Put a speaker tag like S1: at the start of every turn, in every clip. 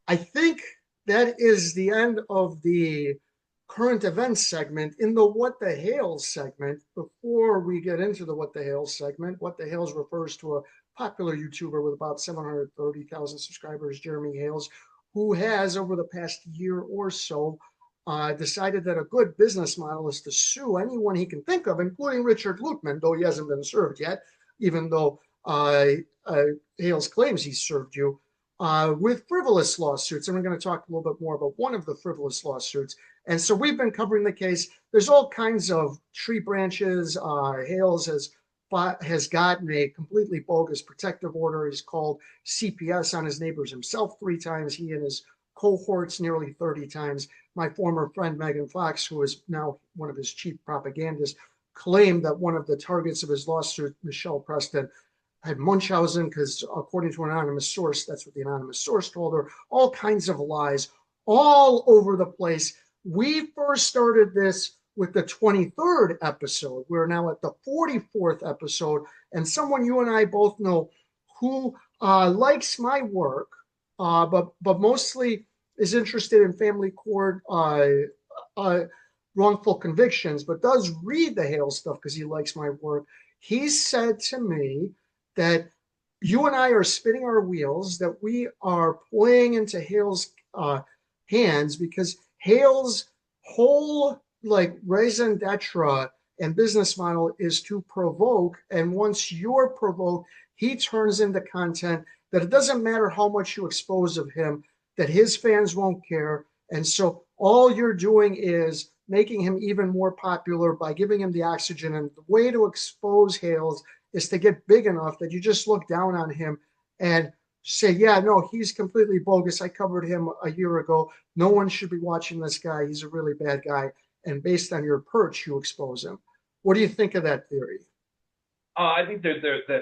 S1: I think that is the end of the current events segment. In the What the Hales segment, before we get into the What the Hales segment, What the Hales refers to a popular YouTuber with about 730,000 subscribers, Jeremy Hales, who has, over the past year or so, decided that a good business model is to sue anyone he can think of, including Richard Luthmann, though he hasn't been served yet, even though uh, Hales claims he served you with frivolous lawsuits. And we're going to talk a little bit more about one of the frivolous lawsuits. And so we've been covering the case. There's all kinds of tree branches. Hales has gotten a completely bogus protective order. He's called CPS on his neighbors himself 3 times. He and his cohorts nearly 30 times. My former friend Megan Fox, who is now one of his chief propagandists, claimed that one of the targets of his lawsuit, Michelle Preston, had Munchausen because, according to an anonymous source, that's what the anonymous source told her, all kinds of lies all over the place. We first started this with the 23rd episode. We're now at the 44th episode, and someone you and I both know who likes my work, but mostly is interested in family court wrongful convictions, but does read the Hale stuff because he likes my work. He said to me that you and I are spinning our wheels, that we are playing into Hale's hands because Hale's whole like raison d'etre and business model is to provoke. And once you're provoked, he turns into content that it doesn't matter how much you expose of him, that his fans won't care. And so all you're doing is making him even more popular by giving him the oxygen. And the way to expose Hales is to get big enough that you just look down on him and say, yeah, no, he's completely bogus. I covered him a year ago. No one should be watching this guy. He's a really bad guy. And based on your perch, you expose him. What do you think of that theory?
S2: I think that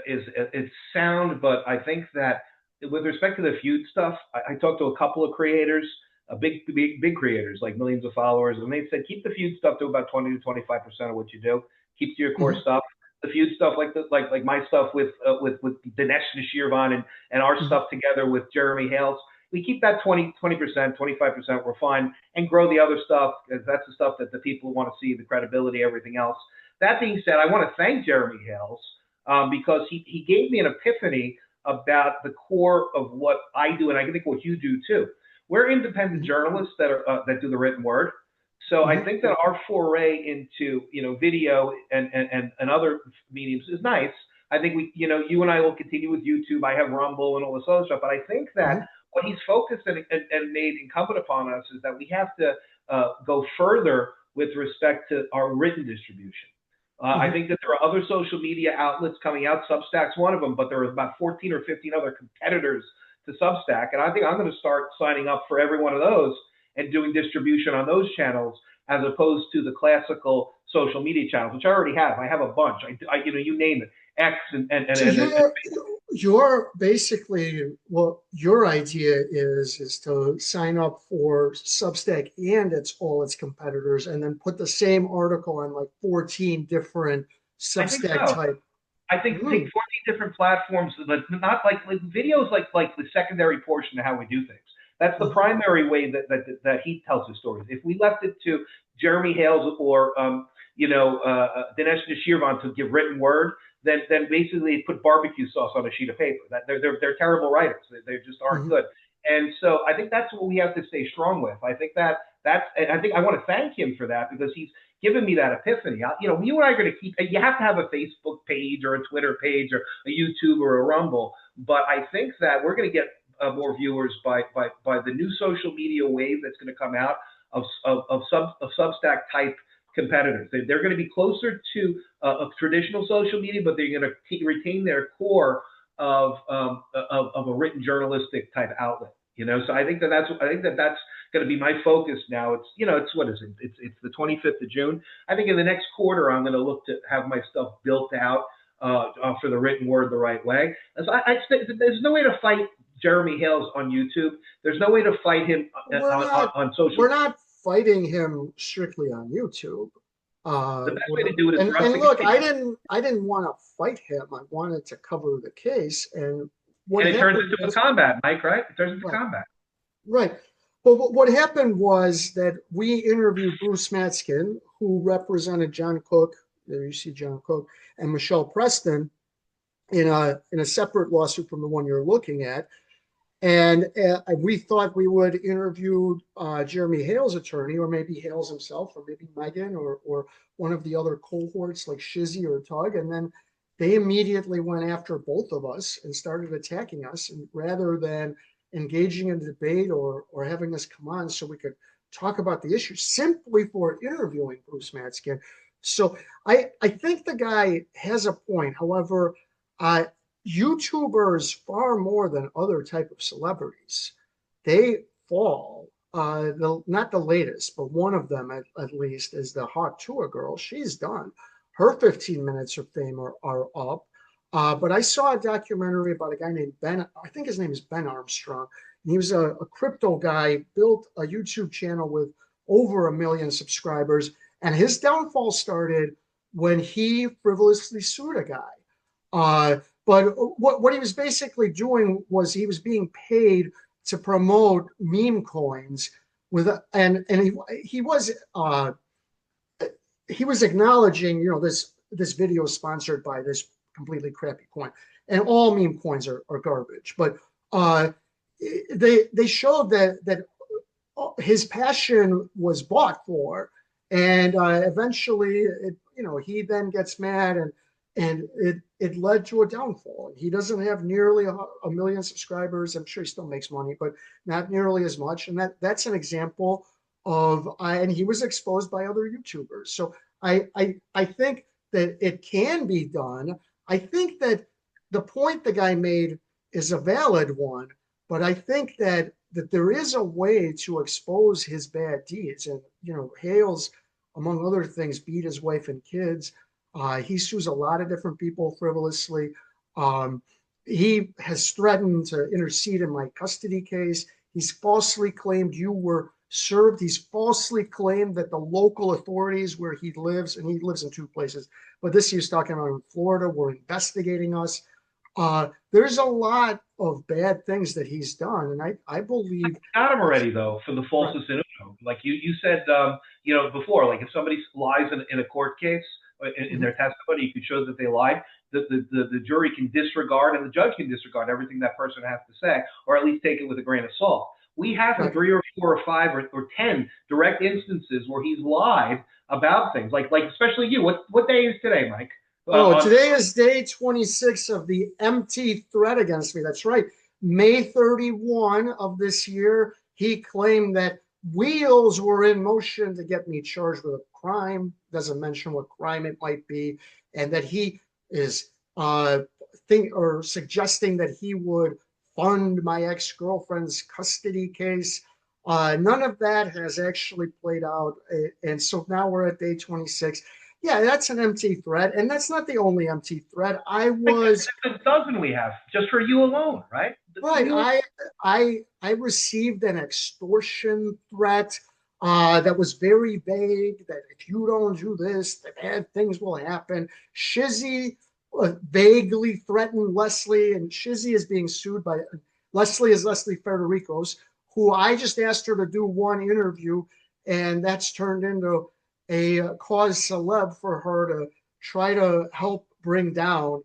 S2: is it's sound, but I think that with respect to the feud stuff, I talked to a couple of creators, big creators like millions of followers, and they said keep the feud stuff to about 20 to 25% of what you do. Keep to your core
S1: Mm-hmm.
S2: stuff. The feud stuff, like my stuff with Dinesh Nashirvan and our
S1: Mm-hmm.
S2: stuff together with Jeremy Hales, we keep that 20%, 25%. We're fine, and grow the other stuff because that's the stuff that the people want to see, the credibility, everything else. That being said, I want to thank Jeremy Hales because he gave me an epiphany about the core of what I do, and I think what you do too. We're independent journalists that do the written word. So I
S1: Mm-hmm.
S2: think that our foray into video and other mediums is nice. I think you and I will continue with YouTube. I have Rumble and all this other stuff, but I think that
S1: Mm-hmm.
S2: what he's focused and made incumbent upon us is that we have to go further with respect to our written distribution. I
S1: Mm-hmm.
S2: think that there are other social media outlets coming out. Substack's one of them, but there are about 14 or 15 other competitors to Substack. And I think I'm going to start signing up for every one of those and doing distribution on those channels as opposed to the classical social media channels, which I already have. I have a bunch. You name it, X
S1: So you're basically what your idea is to sign up for Substack and its competitors, and then put the same article on like 14 different
S2: I think
S1: Substack
S2: so.
S1: type.
S2: I think take
S1: Mm,
S2: 14 different platforms, but not like videos, like the secondary portion of how we do things. That's the
S1: mhm.
S2: primary way that he tells his stories. If we left it to Jeremy Hales or Dinesh Nashirvan to give written word, then basically put barbecue sauce on a sheet of paper. That they're terrible writers. They just aren't
S1: Mhm.
S2: good. And so I think that's what we have to stay strong with. I think I think I want to thank him for that because he's given me that epiphany. You and I are going to keep. You have to have a Facebook page or a Twitter page or a YouTube or a Rumble. But I think that we're going to get more viewers by the new social media wave that's going to come out of Substack type competitors. They're going to be closer to traditional social media, but they're going to retain their core of a written journalistic type outlet. So I think that's going to be my focus now. It's what is it? It's the 25th of June. I think in the next quarter I'm going to look to have my stuff built out for the written word the right way. There's no way to fight Jeremy Hales on YouTube. There's no way to fight him
S1: We're not
S2: on social
S1: we're
S2: media.
S1: not fighting him strictly on YouTube.
S2: The best way to do it is for us
S1: And
S2: to
S1: look,
S2: continue,
S1: I didn't want to fight him. I wanted to cover the case. And what
S2: and it turns
S1: happened
S2: into a
S1: was
S2: combat, Mike. Right? It turns into
S1: right.
S2: combat.
S1: Right. But what happened was that we interviewed Bruce Matskin, who represented John Cook. There you see John Cook and Michelle Preston in a separate lawsuit from the one you're looking at. And we thought we would interview Jeremy Hales' attorney, or maybe Hales himself, or maybe Megan, or one of the other cohorts like Shizzy or Tug. And then they immediately went after both of us and started attacking us. And rather than engaging in debate or having us come on so we could talk about the issue simply for interviewing Bruce Matskin. So I think the guy has a point. However, uh, YouTubers far more than other type of celebrities, they fall. Not the latest, but one of them at least is the Hawk Tuah girl. She's done. Her 15 minutes of fame are up. But I saw a documentary about a guy named Ben. I think his name is Ben Armstrong. He was a crypto guy, built a YouTube channel with over 1 million subscribers, and his downfall started when he frivolously sued a guy. But what he was basically doing was he was being paid to promote meme coins with he was acknowledging, this video is sponsored by this completely crappy coin, and all meme coins are garbage. But uh, they showed that his passion was bought for, and eventually, he then gets mad, and it led to a downfall. He doesn't have nearly 1 million subscribers. I'm sure he still makes money, but not nearly as much. And that's an example of, and he was exposed by other YouTubers. So I think that it can be done. I think that the point the guy made is a valid one, but I think that there is a way to expose his bad deeds. And Hales, among other things, beat his wife and kids. He sues a lot of different people frivolously. Um, he has threatened to intercede in my custody case. He's falsely claimed you were served. He's falsely claimed that the local authorities where he lives, and he lives in two places, but this he was talking about in Florida, were investigating us. There's a lot of bad things that he's done, and I believe
S2: Got him already though for the
S1: right.
S2: falsus in uno. Like you said, before, like if somebody lies in a court case in
S1: Mhm.
S2: their testimony, you could show that they lied. The jury can disregard and the judge can disregard everything that person has to say, or at least take it with a grain of salt. We have
S1: Right.
S2: three or four or five or 10 direct instances where he's lied about things. Like especially you. What day is today, Mike?
S1: Oh,
S2: On
S1: today is day 26 of the empty threat against me. That's right. May 31 of this year, he claimed that wheels were in motion to get me charged with a crime. Doesn't mention what crime it might be, and that he is think or suggesting that he would fund my ex-girlfriend's custody case. None of that has actually played out, and so now we're at day 26. Yeah, that's an empty threat, and that's not the only empty threat. I
S2: like
S1: was
S2: a dozen we have just for you alone, right? For
S1: right.
S2: you.
S1: I received an extortion threat that was very vague. That if you don't do this, the bad things will happen. Shizzy vaguely threatened Leslie, and Shizzy is being sued by Leslie is Leslie Federicos, who I just asked her to do one interview, and that's turned into a cause celeb for her to try to help bring down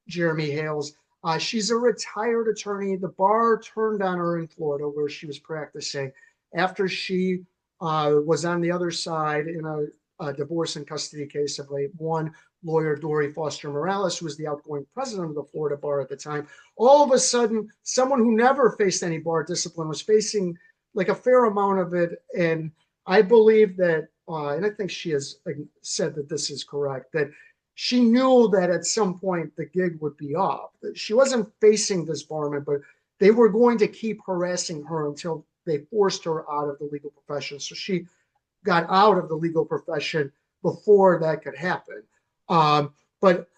S1: Jeremy Hales. She's a retired attorney. The bar turned on her in Florida where she was practicing after she was on the other side in a divorce and custody case of one lawyer, Dory Foster Morales, who was the outgoing president of the Florida bar at the time. All of a sudden, someone who never faced any bar discipline was facing like a fair amount of it. And I believe that, and I think she has said that this is correct, that she knew that at some point the gig would be up. She wasn't facing this barman, but they were going to keep harassing her until they forced her out of the legal profession. So she got out of the legal profession before that could happen. But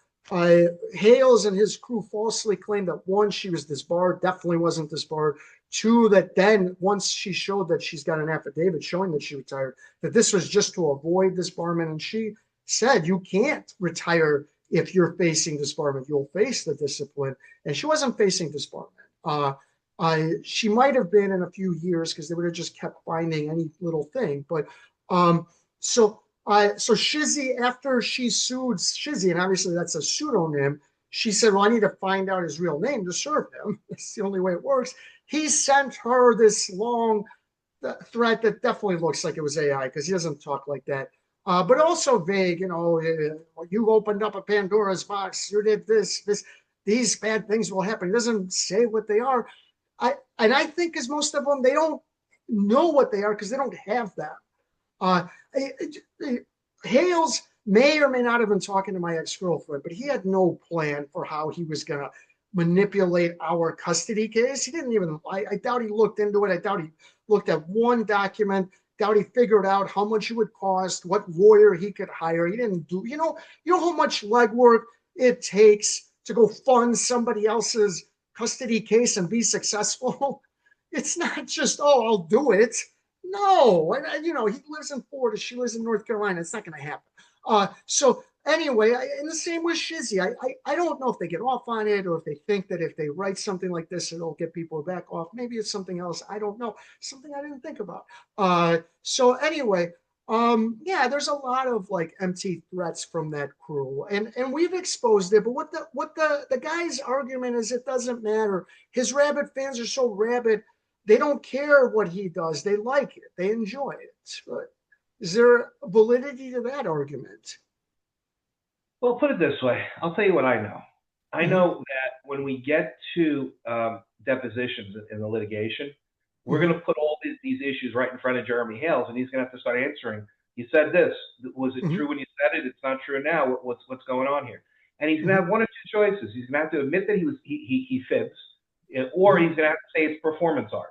S1: Hales and his crew falsely claimed that one, she was disbarred, definitely wasn't disbarred. Two, that then once she showed that she's got an affidavit showing that she retired, that this was just to avoid disbarment. And she said, you can't retire if you're facing disbarment. You'll face the discipline. And she wasn't facing disbarment. She might have been in a few years because they would have just kept finding any little thing. But um, so Shizzy, after she sued Shizzy, and obviously that's a pseudonym, she said, "Well, I need to find out his real name to serve him. It's the only way it works." He sent her this long threat that definitely looks like it was AI because he doesn't talk like that. But also vague, you opened up a Pandora's box. You did this. These bad things will happen. He doesn't say what they are. I think as most of them, they don't know what they are because they don't have them. Uh, Hales may or may not have been talking to my ex-girlfriend, but he had no plan for how he was going to manipulate our custody case. He didn't even, I doubt he looked into it. I doubt he looked at one document, doubt he figured out how much it would cost, what lawyer he could hire. He didn't do, you know how much legwork it takes to go fund somebody else's custody case and be successful. It's not just, oh, I'll do it. No, he lives in Florida. She lives in North Carolina. It's not going to happen. So anyway, and the same with Shizzy. I don't know if they get off on it or if they think that if they write something like this, it'll get people back off. Maybe it's something else. I don't know. Something I didn't think about. So anyway, yeah, there's a lot of like empty threats from that crew, and we've exposed it. But what the guy's argument is, it doesn't matter. His rabid fans are so rabid, they don't care what he does. They like it. They enjoy it. But is there validity to that argument?
S2: Well, put it this way. I'll tell you what I know. I
S1: Mm-hmm.
S2: know that when we get to depositions in the litigation, we're
S1: Mm-hmm.
S2: going to put all these issues right in front of Jeremy Hales, and he's going to have to start answering. You said this. Was it
S1: Mm-hmm.
S2: true when you said it? It's not true now. What's going on here? And he's going to
S1: Mm-hmm.
S2: have one of two choices. He's going to have to admit that he fibs, or he's going to have to say it's performance art.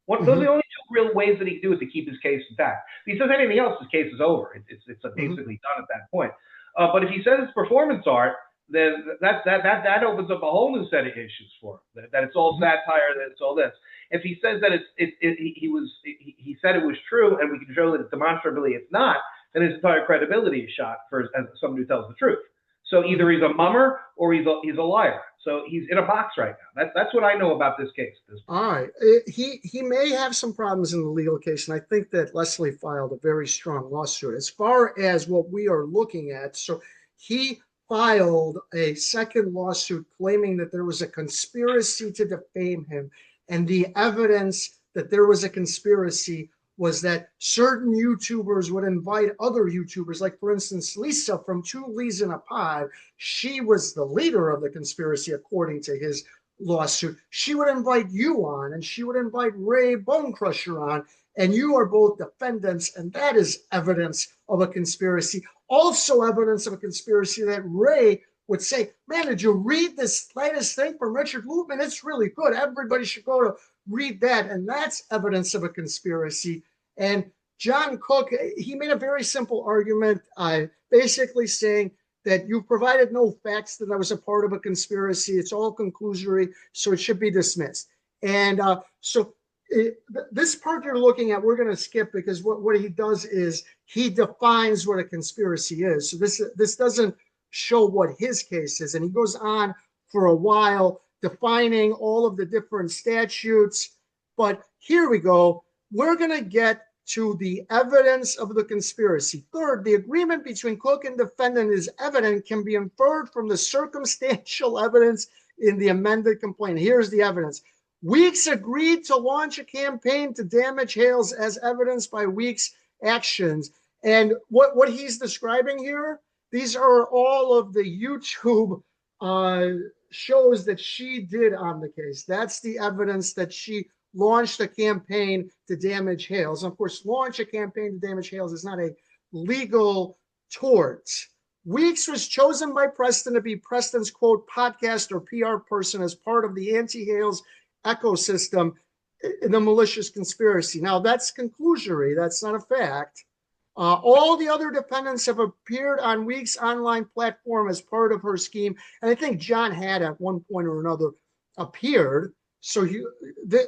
S2: Those are
S1: Mm-hmm.
S2: the only two real ways that he can do it to keep his case intact. If he says anything else, his case is over. It's
S1: Mm-hmm.
S2: basically done at that point. But if he says it's performance art, then that opens up a whole new set of issues for him. That it's all
S1: Mm-hmm.
S2: satire, that it's all this. If he says that he said it was true, and we can show that demonstrably it's not, then his entire credibility is shot as somebody who tells the truth. So either he's a mummer or he's a liar. So he's in a box right now. That's what I know about this case at this point.
S1: All right. He may have some problems in the legal case, and I think that Leslie filed a very strong lawsuit. As far as what we are looking at, so he filed a second lawsuit claiming that there was a conspiracy to defame him, and the evidence that there was a conspiracy was that certain YouTubers would invite other YouTubers, like for instance Lisa from Two Lees in a Pod. She was the leader of the conspiracy, according to his lawsuit. She would invite you on, and she would invite Ray Bone Crusher on, and you are both defendants, and that is evidence of a conspiracy. Also, evidence of a conspiracy that Ray would say, "Man, did you read this latest thing from Richard Luthmann? It's really good. Everybody should go to read that." And that's evidence of a conspiracy. And John Cook, he made a very simple argument, basically saying that you provided no facts that I was a part of a conspiracy. It's all conclusory, so it should be dismissed. And this part you're looking at, we're going to skip because what he does is he defines what a conspiracy is. So this doesn't show what his case is. And he goes on for a while defining all of the different statutes. But here we go. We're going to get to the evidence of the conspiracy. Third, the agreement between Cook and defendant is evident, can be inferred from the circumstantial evidence in the amended complaint. Here's the evidence. Weeks agreed to launch a campaign to damage Hales as evidenced by Weeks' actions. And what he's describing here, these are all of the YouTube shows that she did on the case. That's the evidence that she launched a campaign to damage Hales. And of course, launch a campaign to damage Hales is not a legal tort. Weeks was chosen by Preston to be Preston's, quote, podcast or PR person as part of the anti-Hales ecosystem in the malicious conspiracy. Now, that's conclusory. That's not a fact. All the other defendants have appeared on Weeks' online platform as part of her scheme. And I think John had at one point or another appeared. So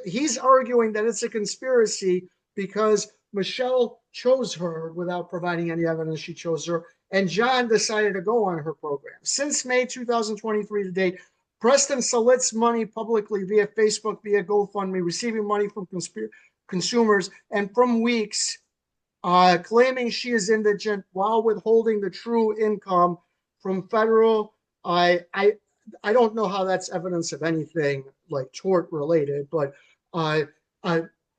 S1: he's arguing that it's a conspiracy because Michelle chose her without providing any evidence she chose her, and John decided to go on her program. Since May 2023 to date, Preston solicits money publicly via Facebook, via GoFundMe, receiving money from consumers and from Weeks, claiming she is indigent while withholding the true income from federal. I don't know how that's evidence of anything like tort related, but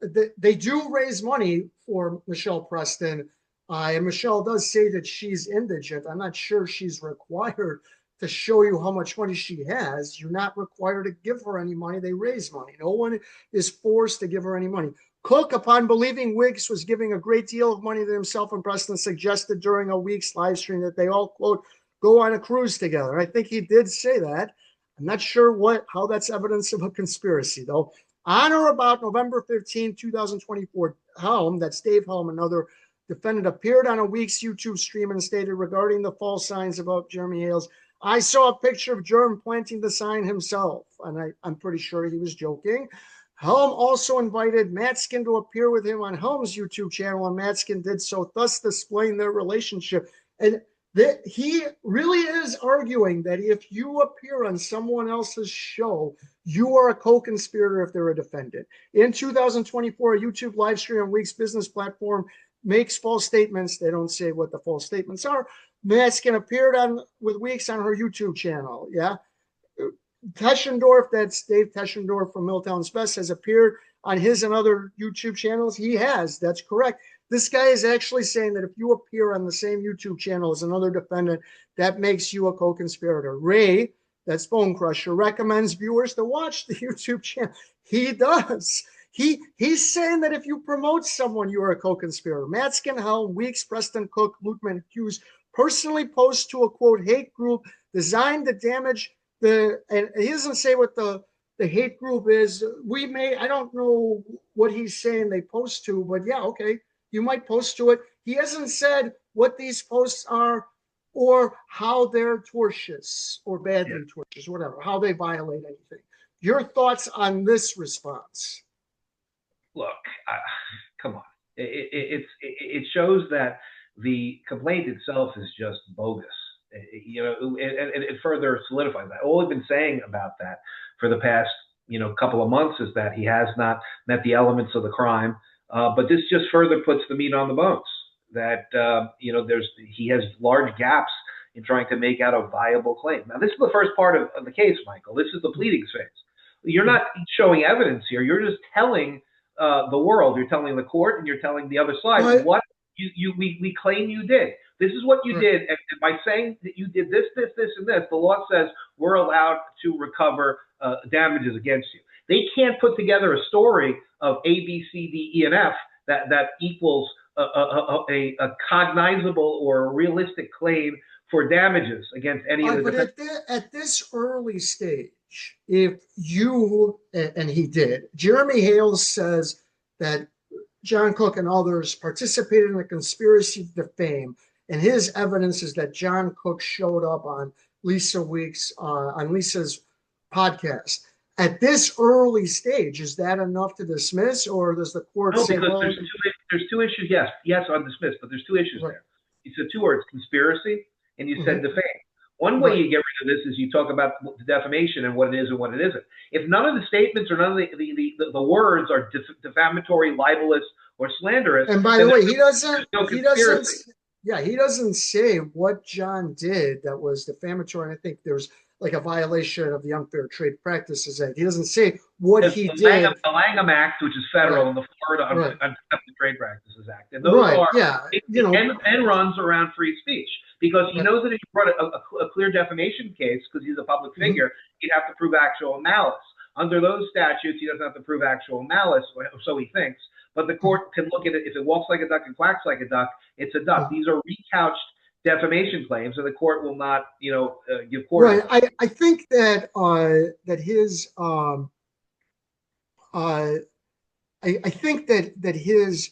S1: they do raise money for Michelle Preston. And Michelle does say that she's indigent. I'm not sure she's required to show you how much money she has. You're not required to give her any money. They raise money. No one is forced to give her any money. Cook, upon believing Wiggs was giving a great deal of money to himself and Preston, suggested during a week's live stream that they all, quote, go on a cruise together. I think he did say that. I'm not sure how that's evidence of a conspiracy, though. On or about November 15, 2024, Helm, that's Dave Helm, another defendant, appeared on a Week's YouTube stream and stated regarding the false signs about Jeremy Hales, I saw a picture of Jerm planting the sign himself, and I'm pretty sure he was joking. Helm also invited Matskin to appear with him on Helm's YouTube channel, and Matskin did so, thus displaying their relationship. And he really is arguing that if you appear on someone else's show, you are a co-conspirator if they're a defendant. In 2024, a YouTube live stream on Week's business platform makes false statements. They don't say what the false statements are. Matskin appeared with Weeks on her YouTube channel. Yeah. Teschendorf, that's Dave Teschendorf from Milltown's Best, has appeared on his and other YouTube channels. He has. That's correct. This guy is actually saying that if you appear on the same YouTube channel as another defendant, that makes you a co-conspirator. Ray, that's Bone Crusher, recommends viewers to watch the YouTube channel. He does. He's saying that if you promote someone, you are a co-conspirator. Matskin, Helm, Weeks, Preston, Cook, Luthmann, Hughes personally post to a, quote, hate group designed to damage and he doesn't say what the hate group is. I don't know what he's saying they post to, but yeah, okay, you might post to it. He hasn't said what these posts are or how they're tortious or badly tortious, whatever, how they violate anything. Your thoughts on this response?
S2: Look, come on. It shows that the complaint itself is just bogus. You know, and it further solidifies that. All we've been saying about that for the past, couple of months is that he has not met the elements of the crime. But this just further puts the meat on the bones. That he has large gaps in trying to make out a viable claim. Now, this is the first part of the case, Michael. This is the pleading phase. You're not showing evidence here. You're just telling the world. You're telling the court, and you're telling the other side what we claim you did. This is what you did, and by saying that you did this, this, this, and this, the law says we're allowed to recover damages against you. They can't put together a story of A, B, C, D, E, and F that equals a cognizable or realistic claim for damages against any of the defendants.
S1: But at this early stage, if you, and he did, Jeremy Hales says that John Cook and others participated in a conspiracy to defame, and his evidence is that John Cook showed up on Lisa Weeks on Lisa's podcast. At this early stage, is that enough to dismiss, or does the court say?
S2: No, because there's two issues. Yes, on dismiss, but there's two issues there. You said two words: conspiracy, and you said defame. One way you get rid of this is you talk about the defamation and what it is and what it isn't. If none of the statements or none of the words are defamatory, libelous, or slanderous,
S1: and by the way, he doesn't say what John did that was defamatory. I think there's like a violation of the Unfair Trade Practices Act. He doesn't say what he did.
S2: The Langham Act, which is federal, and the Florida Unfair Trade Practices Act, and those and runs around free speech. Because he knows that if you brought a clear defamation case, because he's a public figure, he'd have to prove actual malice. Under those statutes, he doesn't have to prove actual malice, or so he thinks. But the court can look at it. If it walks like a duck and quacks like a duck, it's a duck. These are recouched defamation claims, and the court will not, give court.
S1: Right. I think that his I think that his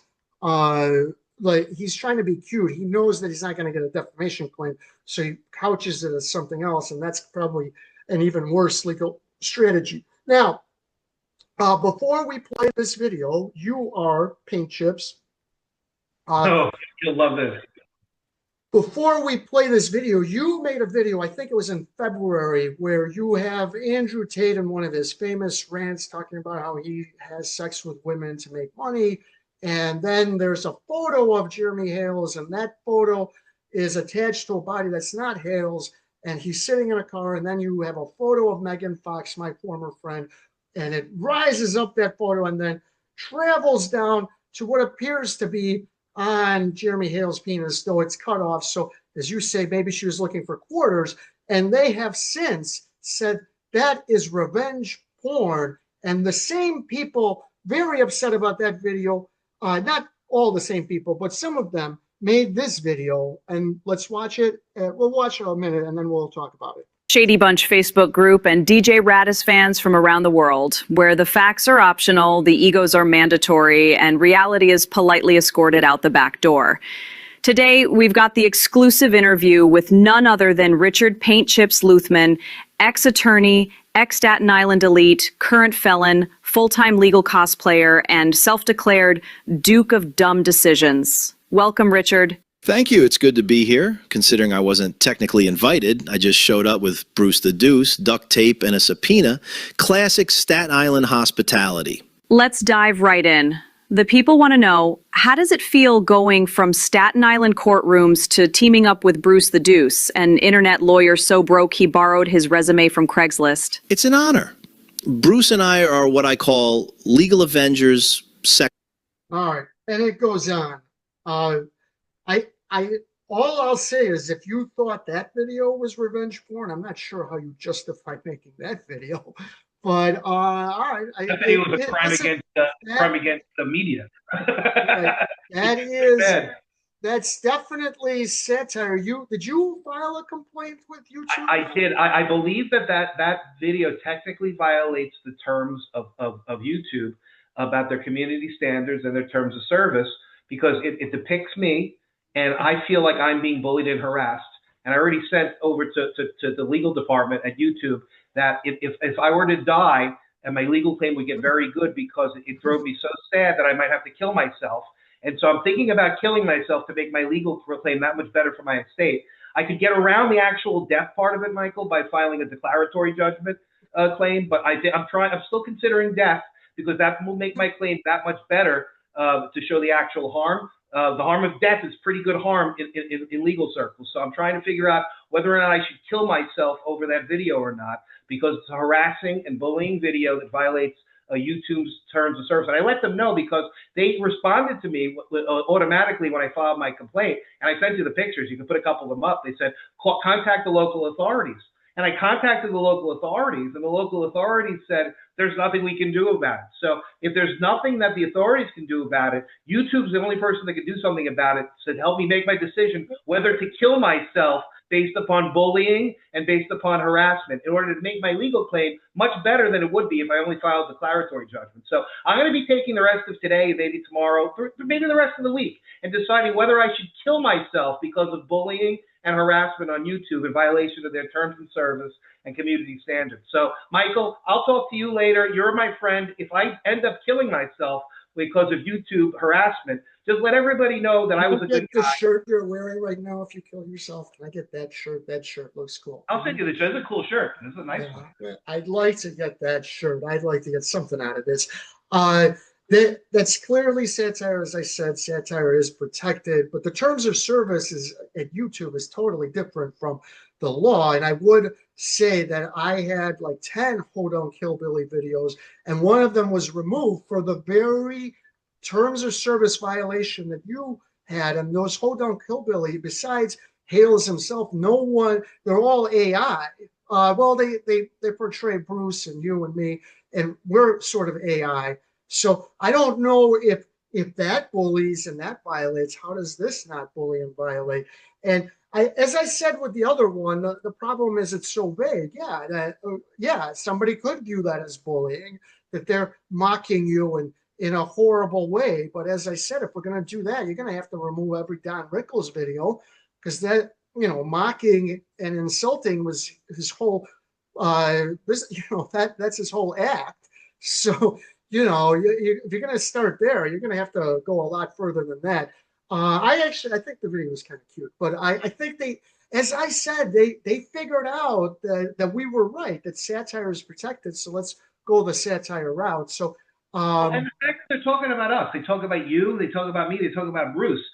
S1: like he's trying to be cute. He knows that he's not going to get a defamation claim, so he couches it as something else, and that's probably an even worse legal strategy. Now, before we play this video, you are Paint Chips.
S2: You'll love this.
S1: Before we play this video, you made a video, I think it was in February, where you have Andrew Tate in one of his famous rants talking about how he has sex with women to make money. And then there's a photo of Jeremy Hales, and that photo is attached to a body that's not Hales, and he's sitting in a car. And then you have a photo of Megan Fox, my former friend, and it rises up that photo and then travels down to what appears to be on Jeremy Hale's penis, though it's cut off. So, as you say, maybe she was looking for quarters. And they have since said that is revenge porn. And the same people very upset about that video, not all the same people, but some of them made this video. And let's watch it. We'll watch it a minute and then we'll talk about it.
S3: Shady Bunch Facebook group and DJ Radis fans from around the world, where the facts are optional, the egos are mandatory, and reality is politely escorted out the back door. Today, we've got the exclusive interview with none other than Richard Paint Chips Luthmann, ex-attorney, ex-Staten Island elite, current felon, full-time legal cosplayer, and self-declared Duke of Dumb Decisions. Welcome, Richard.
S4: Thank you. It's good to be here, considering I wasn't technically invited. I just showed up with Bruce the Deuce, duct tape, and a subpoena. Classic Staten Island hospitality.
S3: Let's dive right in. The people want to know, how does it feel going from Staten Island courtrooms to teaming up with Bruce the Deuce, an internet lawyer so broke he borrowed his resume from Craigslist?
S4: It's an honor. Bruce and I are what I call legal Avengers.
S1: All right. And it goes on. All I'll say is if you thought that video was revenge porn, I'm not sure how you justified making that video. But all right,
S2: that video was a crime against the media.
S1: Right. That's definitely satire. Did you file a complaint with YouTube?
S2: I did. I believe that video technically violates the terms of YouTube about their community standards and their terms of service, because it depicts me. And I feel like I'm being bullied and harassed. And I already sent over to the legal department at YouTube that if I were to die, and my legal claim would get very good because it drove me so sad that I might have to kill myself. And so I'm thinking about killing myself to make my legal claim that much better for my estate. I could get around the actual death part of it, Michael, by filing a declaratory judgment claim. But I'm still considering death because that will make my claim that much better to show the actual harm. The harm of death is pretty good harm in legal circles. So I'm trying to figure out whether or not I should kill myself over that video or not, because it's a harassing and bullying video that violates YouTube's terms of service. And I let them know because they responded to me automatically when I filed my complaint. And I sent you the pictures. You can put a couple of them up. They said, contact the local authorities. And I contacted the local authorities, and the local authorities said, there's nothing we can do about it. So if there's nothing that the authorities can do about it, YouTube's the only person that can do something about it to help me make my decision whether to kill myself based upon bullying and based upon harassment in order to make my legal claim much better than it would be if I only filed declaratory judgment. So I'm going to be taking the rest of today, maybe tomorrow, maybe the rest of the week, and deciding whether I should kill myself because of bullying and harassment on YouTube in violation of their terms of service and community standards. So, Michael, I'll talk to you later. You're my friend. If I end up killing myself because of YouTube harassment, just let everybody know that I was a good guy.
S1: The shirt you're wearing right now, if you kill yourself, can I get that shirt? That shirt looks cool.
S2: I'll send you the shirt. It's a cool shirt. This is a nice one.
S1: I'd like to get that shirt. I'd like to get something out of this. That's clearly satire. As I said, satire is protected, but the terms of service at YouTube is totally different from the law. And I would say that I had like 10 Hold on Killbilly videos, and one of them was removed for the very terms of service violation that you had. And those Hold on Killbilly, besides Hales himself, no one, they're all AI. Well, they portray Bruce and you and me, and we're sort of AI. So I don't know if that bullies and that violates. How does this not bully and violate? And as I said with the other one, the problem is it's so vague. Yeah, somebody could view that as bullying, that they're mocking you and in a horrible way. But as I said, if we're going to do that, you're going to have to remove every Don Rickles video, because that, mocking and insulting was his whole that's his whole act. So if you're going to start there, you're going to have to go a lot further than that. I think the video was kind of cute, but I think as I said, they figured out that we were right, that satire is protected. So let's go the satire route. So,
S2: Well, and the fact that they're talking about us, they talk about you, they talk about me, they talk about Bruce.